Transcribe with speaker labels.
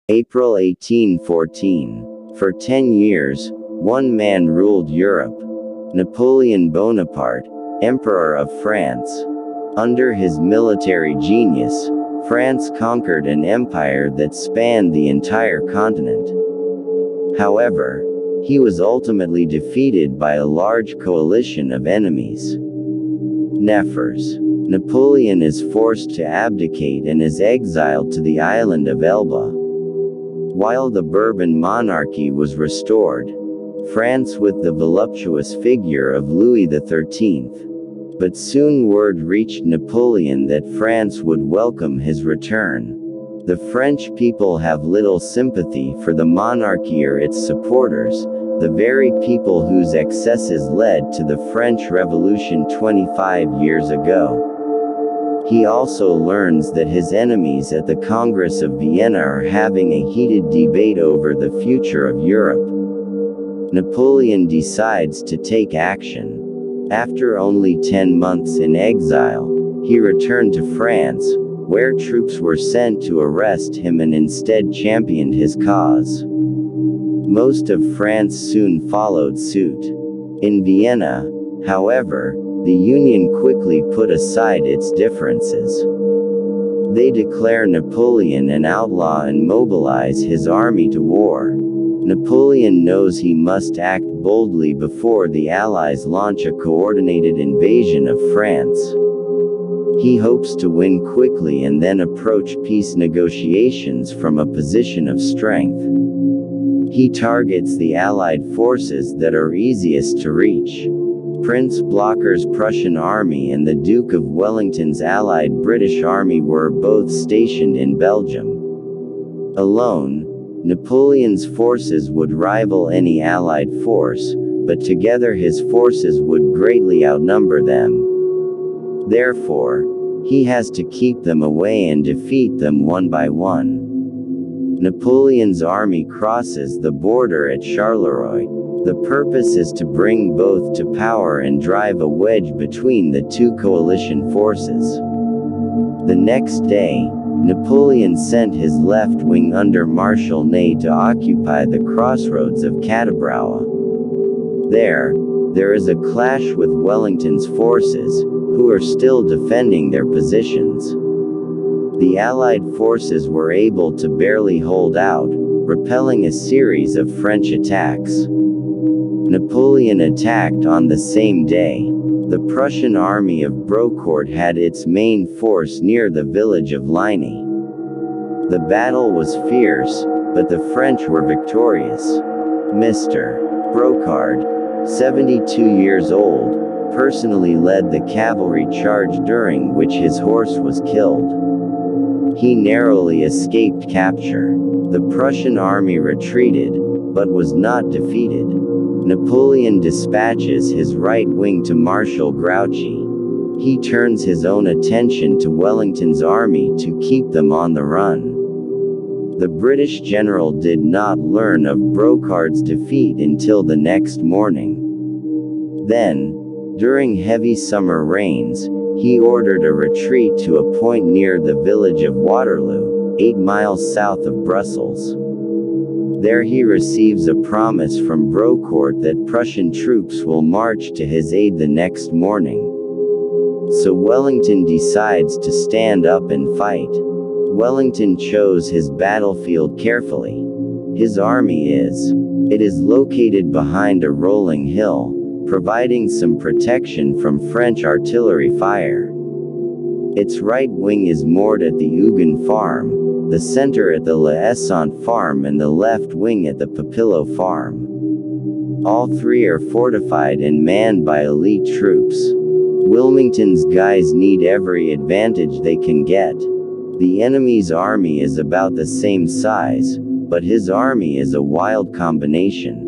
Speaker 1: April 1814. For 10 years, one man ruled Europe. Napoleon Bonaparte, Emperor of France. Under his military genius, France conquered an empire that spanned the entire continent. However, he was ultimately defeated by a large coalition of enemies. Neferes. Napoleon is forced to abdicate and is exiled to the island of Elba. While the Bourbon monarchy was restored, France with the voluptuous figure of Louis XIII. But soon word reached Napoleon that France would welcome his return. The French people have little sympathy for the monarchy or its supporters, the very people whose excesses led to the French Revolution 25 years ago. He also learns that his enemies at the Congress of Vienna are having a heated debate over the future of Europe. Napoleon decides to take action. After only 10 months in exile, he returned to France, where troops were sent to arrest him and instead championed his cause. Most of France soon followed suit. In Vienna, however, the Union quickly put aside its differences. They declare Napoleon an outlaw and mobilize his army to war. Napoleon knows he must act boldly before the Allies launch a coordinated invasion of France. He hopes to win quickly and then approach peace negotiations from a position of strength. He targets the Allied forces that are easiest to reach. Prince Blocker's Prussian army and the Duke of Wellington's allied British army were both stationed in Belgium. Alone, Napoleon's forces would rival any allied force, but together his forces would greatly outnumber them. Therefore, he has to keep them away and defeat them one by one. Napoleon's army crosses the border at Charleroi. The purpose is to bring both to power and drive a wedge between the two coalition forces. The next day, Napoleon sent his left wing under Marshal Ney to occupy the crossroads of Cateau. There is a clash with Wellington's forces, who are still defending their positions. The Allied forces were able to barely hold out, repelling a series of French attacks. Napoleon attacked on the same day. The Prussian army of Brocourt had its main force near the village of Ligny. The battle was fierce, but the French were victorious. Mr. Brocard, 72 years old, personally led the cavalry charge during which his horse was killed. He narrowly escaped capture. The Prussian army retreated, but was not defeated. Napoleon dispatches his right wing to Marshal Grouchy. He turns his own attention to Wellington's army to keep them on the run. The British general did not learn of Brocard's defeat until the next morning. Then, during heavy summer rains, he ordered a retreat to a point near the village of Waterloo, 8 miles south of Brussels. There he receives a promise from Brocourt that Prussian troops will march to his aid the next morning. So Wellington decides to stand up and fight. Wellington chose his battlefield carefully. His army is located behind a rolling hill, providing some protection from French artillery fire. Its right wing is moored at the Eugen farm, the center at the La Essant farm and the left wing at the Papillo farm. All three are fortified and manned by elite troops. Wilmington's guys need every advantage they can get. The enemy's army is about the same size, but his army is a wild combination.